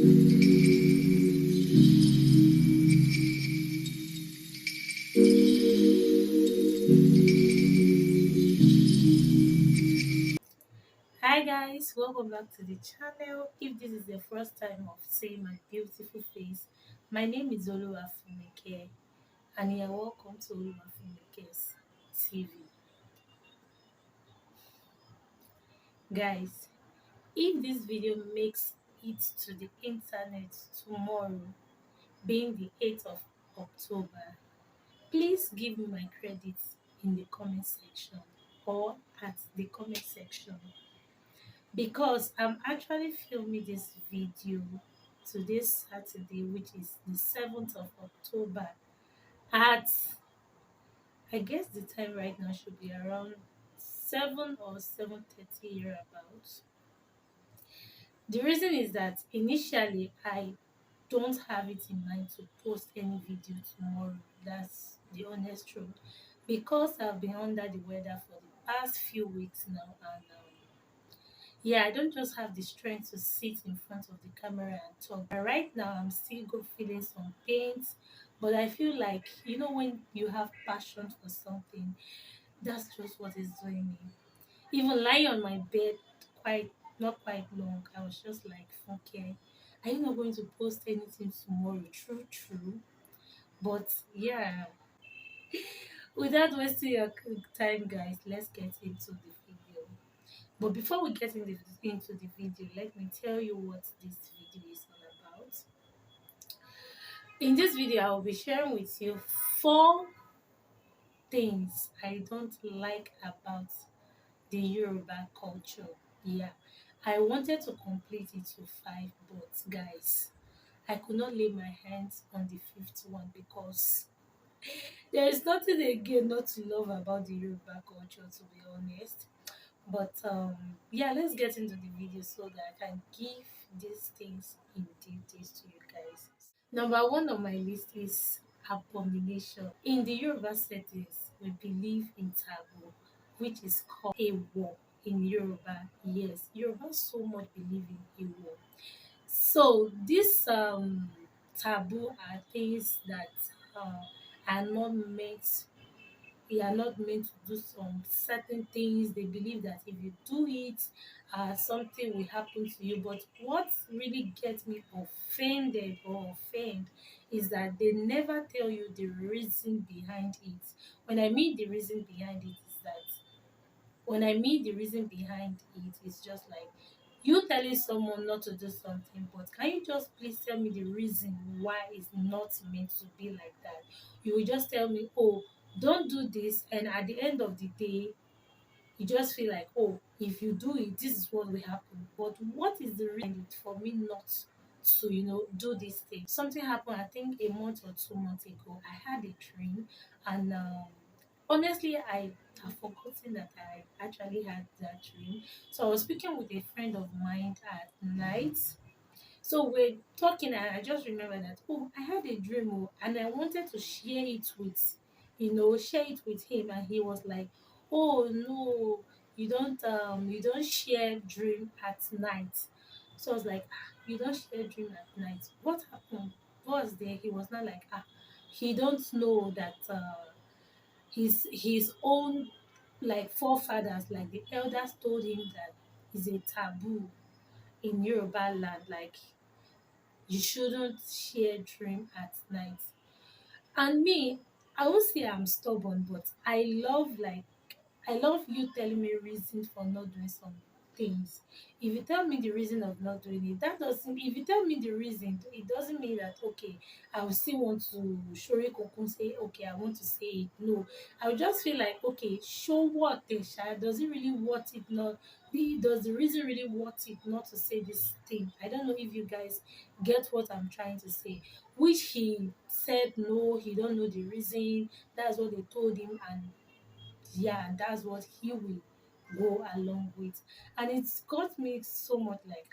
Hi guys, welcome back to the channel. If this is the first time of seeing my beautiful face, my name is Oluwafumike and you're welcome to Oluwafumike's TV. Guys, if this video makes it to the internet tomorrow, being the 8th of October, please give me my credits in the comment section or at the comment section because I'm actually filming this video today Saturday, which is the 7th of October at, I guess the time right now should be around 7 or 7:30 here about. The reason is that initially I don't have it in mind to post any video tomorrow. That's the honest truth. Because I've been under the weather for the past few weeks now, and yeah, I don't just have the strength to sit in front of the camera and talk. But right now, I'm still good feeling some pains, but I feel like when you have passion for something, that's just what is doing me. Even lying on my bed, quite not quite long, I was just like, okay, are you not going to post anything tomorrow? True, true. But yeah, without wasting your time, guys, let's get into the video. But before we get into the video, let me tell you what this video is all about. In this video, I will be sharing with you 4 things I don't like about the Yoruba culture. Yeah, I wanted to complete it to 5, but guys, I could not lay my hands on the fifth one because there is nothing again not to love about the Yoruba culture, to be honest. But yeah, let's get into the video so that I can give these things in details to you guys. Number one on my list is abomination. In the Yoruba settings, we believe in taboo, which is called a war in Yoruba. Yes, Yoruba so much believe in a war. So this taboo are things that uh, are not meant you are not meant to do some certain things. They believe that if you do it, something will happen to you. But what really gets me offended or offend is that they never tell you the reason behind it. When I mean the reason behind it is that when I mean the reason behind it, it's just like you telling someone not to do something, but can you just please tell me the reason why it's not meant to be like that? You will just tell me, oh, don't do this, and at the end of the day, you just feel like, oh, if you do it, this is what will happen. But what is the reason for me not to, do this thing? Something happened, I think a month or 2 months ago. I had a dream, and honestly, I have forgotten that I actually had that dream. So I was speaking with a friend of mine at night, so we're talking, and I just remember that, oh, I had a dream, oh, and I wanted to share it with, share it with him, and he was like, oh no, you don't share dream at night. So I was like, you don't share dream at night. What happened? What was there? He was not like, he don't know that his own like forefathers, like the elders told him that it's a taboo in Yoruba land, like you shouldn't share dream at night. And me, I won't say I'm stubborn, but I love you telling me reasons for not doing some things. If you tell me the reason of not doing it, that doesn't. If you tell me the reason, it doesn't mean that okay, I will still want to show you kokun say okay, I want to say it. No, I would just feel like okay, show what the child does it really worth it not. Does the reason really worth it not to say this thing? I don't know if you guys get what I'm trying to say. Which he said no, he don't know the reason. That's what they told him, and yeah, that's what he will go along with. And it's got me so much like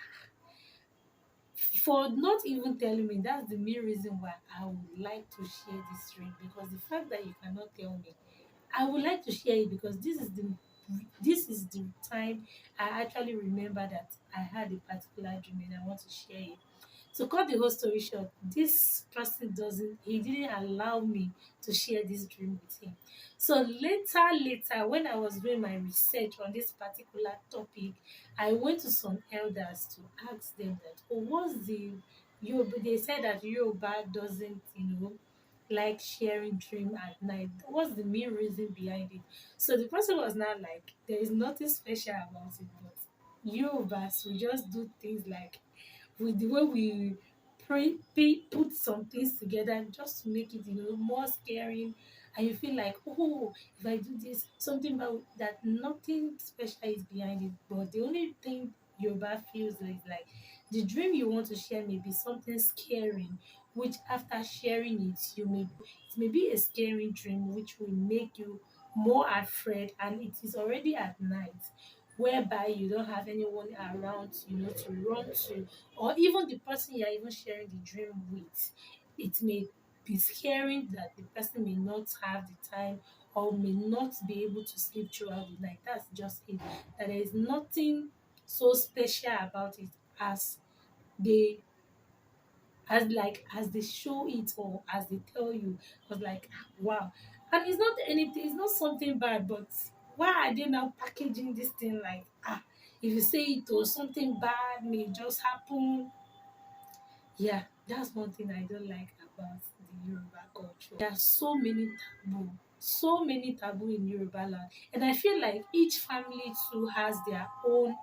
for not even telling me, that's the main reason why I would like to share this dream, because the fact that you cannot tell me, I would like to share it because this is the time I actually remember that I had a particular dream and I want to share it. To cut the whole story short, this person doesn't, he didn't allow me to share this dream with him. So later, when I was doing my research on this particular topic, I went to some elders to ask them that, oh, what's the Yoruba? They said that Yoruba doesn't, like sharing dream at night. What's the main reason behind it? So the person was not like, there is nothing special about it, but Yorubas, we just do things like with the way we put some things together just to make it, more scaring, and you feel like, oh, if I do this, something about that, nothing special is behind it. But the only thing Yoruba feels like the dream you want to share may be something scaring, which after sharing it, it may be a scary dream which will make you more afraid, and it is already at night, whereby you don't have anyone around, to run to, or even the person you're even sharing the dream with. It may be scaring that the person may not have the time or may not be able to sleep throughout the night. That's just it. That there is nothing so special about it as they as they show it or as they tell you. I was like, "Ah, wow." And it's not anything, it's not something bad, but why are they now packaging this thing like, if you say it or something bad may just happen? Yeah, that's one thing I don't like about the Yoruba culture. There are so many taboo in Yoruba land, and I feel like each family too has their own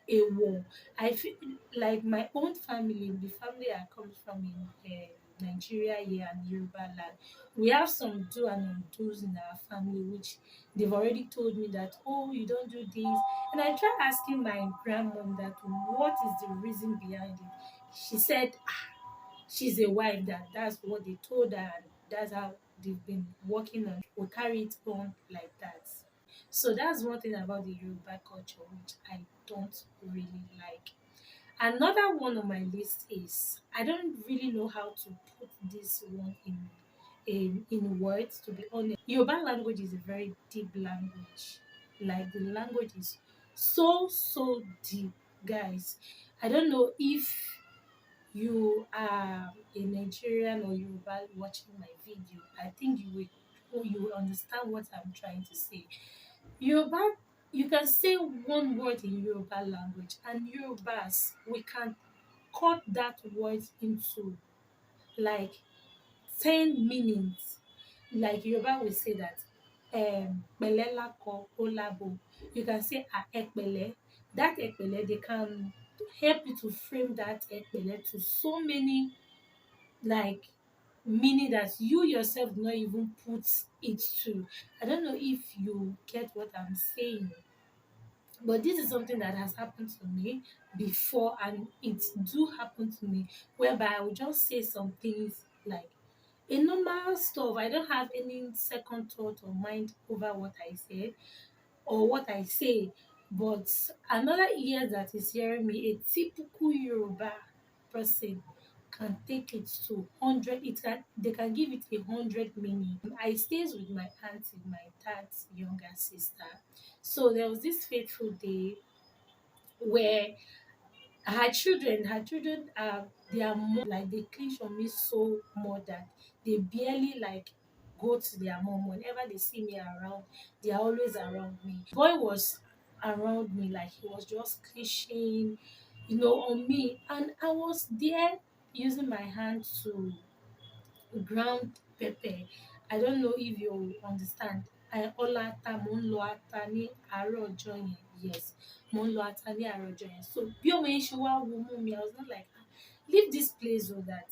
a war. I feel like my own family, the family I come from in Nigeria here and Yoruba land, we have some do and undoes in our family, which they've already told me that, oh, you don't do this. And I tried asking my grandmom that what is the reason behind it. She said, she's a wife, that's what they told her, and that's how they've been working on. We'll carry it on like that. So that's one thing about the Yoruba culture which I don't really like. Another one on my list is, I don't really know how to put this one in words, to be honest. Yoruba language is a very deep language. Like, the language is so deep, guys. I don't know if you are a Nigerian or Yoruba watching my video. I think you will understand what I'm trying to say. Yoruba, you can say one word in Yoruba language, and Yorubas, we can cut that word into like 10 meanings. Like Yoruba will say that pẹ̀lẹ́ lákọ ó lábo. You can say epele. That epele, they can help you to frame that epele to so many like meaning that you yourself do not even put it to. I don't know if you get what I'm saying, but this is something that has happened to me before, and it do happen to me, whereby I will just say some things like a normal stuff. I don't have any second thought or mind over what I said or what I say. But another ear that is hearing me, a typical Yoruba person, can take it to 100. They can give it 100 meaning. I stays with my auntie, my dad's younger sister. So there was this fateful day where her children they are more like, they clinch on me so more that they barely like go to their mom. Whenever they see me around, they are always around me. Boy was around me, like he was just clinching, on me, and I was there using my hand to ground pepper. I don't know if you understand. Ọlá ata, mo ń lọ ata ní àárọ̀ ọjọ́ yẹn. Yes, mo ń lọ ata ní àárọ̀ ọjọ́ yẹn. So bí ọmọ yẹn ṣe wá wo mú mi, I was not like, leave this place so that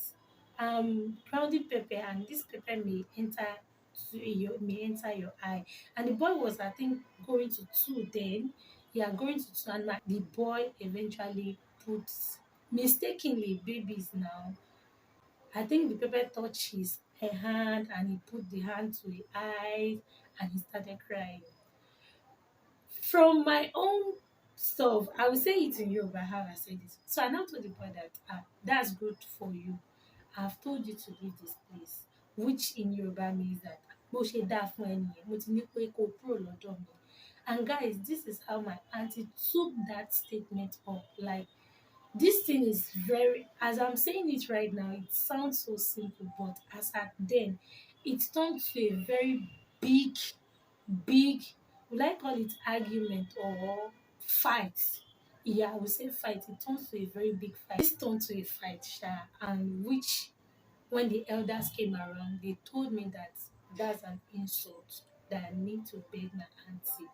grounding pepper, and this pepper may enter your eye. And the boy was, I think, going to two then. Yeah, going to two, and the boy eventually puts, mistakenly, babies now, I think the pepper touched his hand, and he put the hand to the eyes, and he started crying. From my own stuff, I will say it in Yoruba how I said it. So I now told the boy that, that's good for you. I've told you to leave this place, which in Yoruba means that bó ṣe dáa fún ẹ nìyẹn, mo ti ní pé kó kúrò lọ́dọ̀ mi. And guys, this is how my auntie took that statement up. Like, This thing is very, as I'm saying it right now, it sounds so simple, but as at then, it turned to a very big, big, would I call it argument or fight? Yeah, I would say fight. It turned to a very big fight. This turned to a fight, Sha, and which, when the elders came around, they told me that that's an insult, that I need to beg my auntie.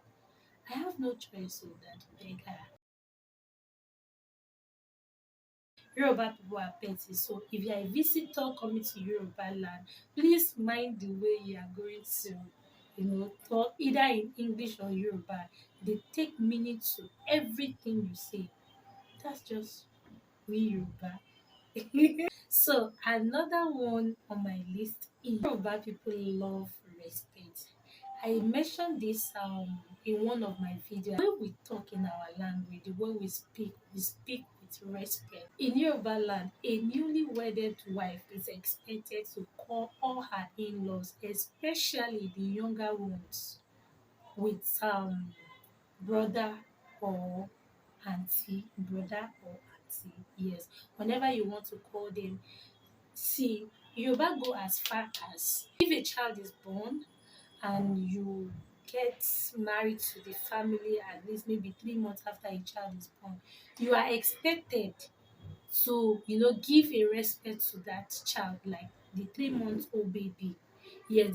I have no choice of that to beg her. Yoruba people are petty, so if you are a visitor coming to Yoruba land, please mind the way you are going to, talk either in English or Yoruba. They take meaning to everything you say. That's just we Yoruba. So another one on my list is Yoruba people love respect. I mentioned this in one of my videos. When we talk in our language, the way we speak with respect. In Yoruba land, a newly wedded wife is expected to call all her in-laws, especially the younger ones, with brother or brother or auntie. Yes, whenever you want to call them. See, Yoruba go as far as if a child is born and you get married to the family at least maybe 3 months after a child is born, you are expected to, give a respect to that child, like the 3 months old baby. Yes,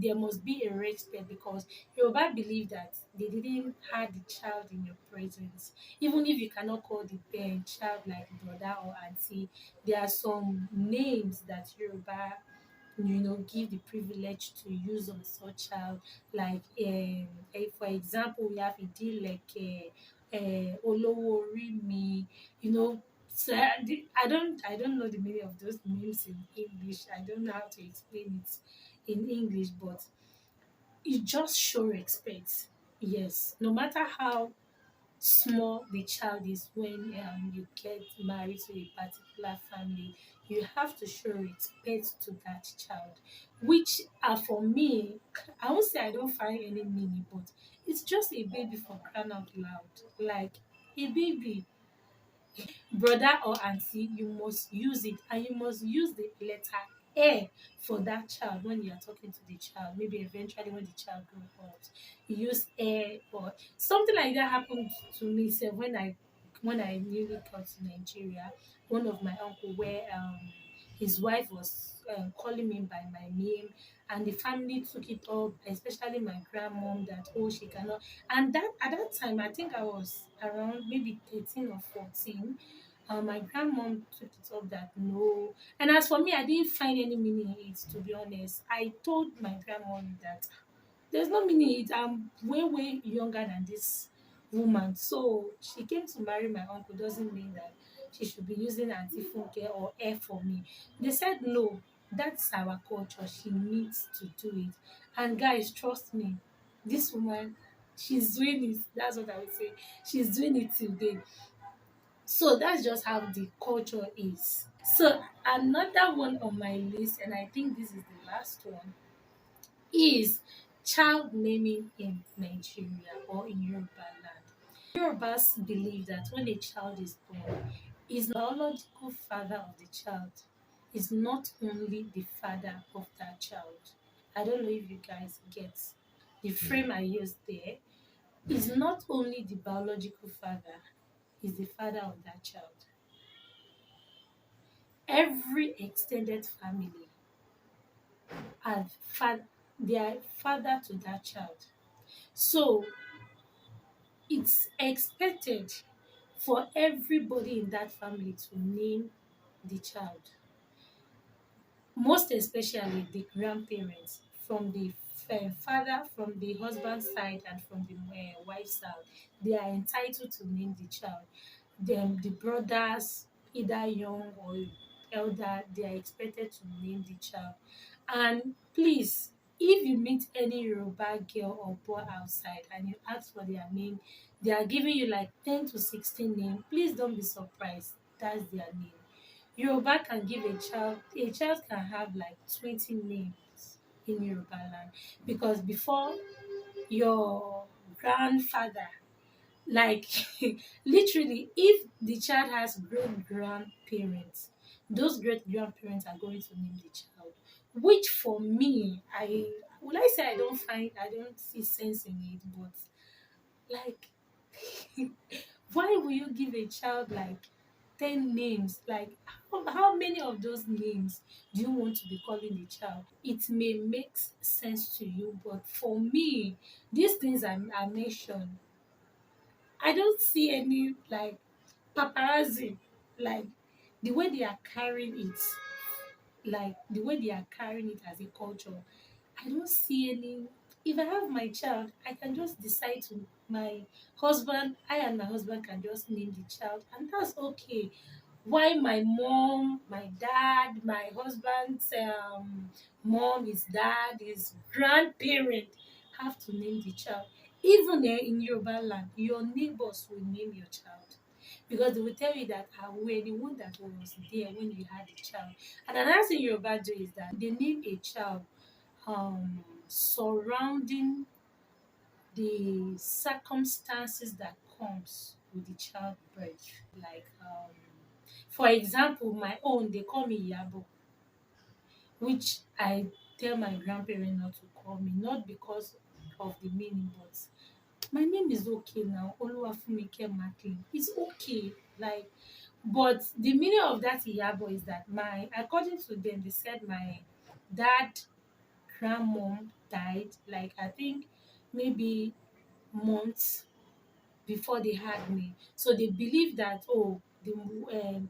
there must be a respect because Yoruba believe that they didn't have the child in your presence. Even if you cannot call the child like brother or auntie, there are some names that Yoruba give the privilege to use on such child, like for example we have Idileke, Olowo Orimi, you know. So I don't know the meaning of those names in English. I don't know how to explain it in English, but it just show respect. Yes, no matter how small the child is, when you get married to a particular family, you have to show respect to that child, which for me, I won't say I don't find any meaning, but it's just a baby, for crying out loud. Like a baby, brother or auntie, you must use it, and you must use the letter A for that child when you are talking to the child. Maybe eventually when the child grows up, you use A, or something like that happened to me. So when I newly got to Nigeria, one of my uncle, where his wife was calling me by my name, and the family took it up, especially my grandmom, that oh, she cannot. And that at that time, I think I was around maybe 13 or 14. My grandmom took it up that no. And as for me, I didn't find any meaning in it, to be honest. I told my grandmom that there's no meaning in it. I'm way, way younger than this woman. So she came to marry my uncle doesn't mean that she should be using Auntie Funke or Air for me. They said no, that's our culture. She needs to do it. And guys, trust me, this woman, she's doing it. That's what I would say. She's doing it today. So that's just how the culture is. So another one on my list, and I think this is the last one, is child naming in Nigeria or in Yoruba land. Yorubas believe that when a child is born, his biological father of the child is not only the father of that child. I don't know if you guys get the frame I used there. Is not only the biological father, is the father of that child. Every extended family are they are father to that child. So it's expected for everybody in that family to name the child, most especially the grandparents, from the father, from the husband side, and from the wife side. They are entitled to name the child. Then the brothers, either young or elder, they are expected to name the child. And please, if you meet any Yoruba girl or boy outside and you ask for their name, they are giving you like 10 to 16 names. Please don't be surprised. That's their name. Yoruba can give a child can have like 20 names in Yoruba land, because before your grandfather Like literally, if the child has great grandparents, those great grandparents are going to name the child. Which for me, I will I say I don't see sense in it, but like why will you give a child like 10 names? Like how many of those names do you want to be calling the child? It may make sense to you, but for me, these things I mentioned, I don't see any like paparazzi, like the way they are carrying it, like the way they are carrying it as a culture. I don't see any. If I have my child, I can just decide to my husband. I and my husband can just name the child, and that's okay. Why my mom, my dad, my husband's mom, his dad, his grandparent have to name the child? Even in Yoruba land, your neighbors will name your child because they will tell you that we're the one that was there when you had the child. And another thing Yoruba do is that they name a child surrounding the circumstances that comes with the childbirth. Like for example, my own they call me Yabo, which I tell my grandparents not to call me, not because of the meaning, but my name is okay now. Oluwafumike Makin. It's okay. Like, but the meaning of that Iyabo is that my, according to them, they said my dad, grandmom died. Like, I think maybe months before they had me. So they believe that, oh, the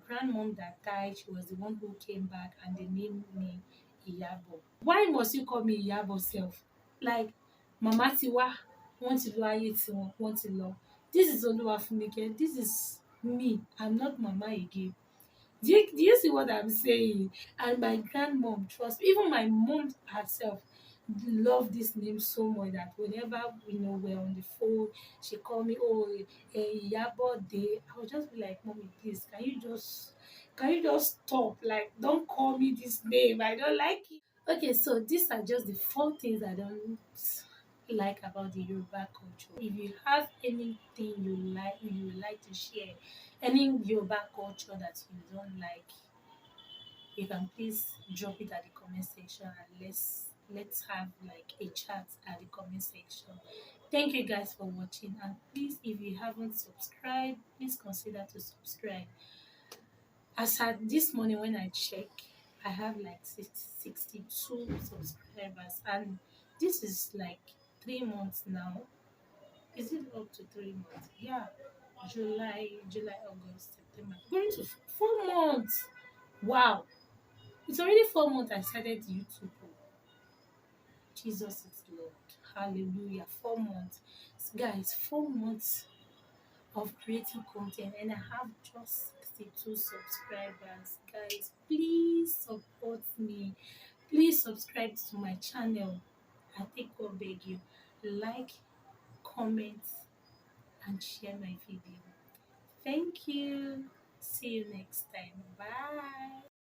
grandmom that died, she was the one who came back and they named me Iyabo. Why must you call me Iyabo self? Like, Mama Tiwa, want to lo ayé tiwọn, want to lọ. This is Oluwafunike. This is me. I'm not Mama again. Do you see what I'm saying? And my grandmom, trust me, even my mom herself love this name so much that whenever we're on the phone, she call me, oh, Iyabo Day. I will just be like, mommy, please, can you just stop? Like, don't call me this name. I don't like it. Okay, so these are just the four things I don't like about the Yoruba culture. If you have anything you would like to share, any Yoruba culture that you don't like, you can please drop it at the comment section and let's have like a chat at the comment section. Thank you guys for watching, and please, if you haven't subscribed, please consider to subscribe. As at this morning when I check, I have like 62 subscribers, and this is like 3 months now. Is it up to 3 months? Yeah, July, August, September. Going to 4 months. Wow, it's already 4 months I started YouTube. Jesus is Lord. Hallelujah. 4 months. Guys, 4 months of creating content, and I have just 62 subscribers. Guys, please support me. Please subscribe to my channel. I think I'll beg you. Like, comment, and share my video. Thank you. See you next time. Bye.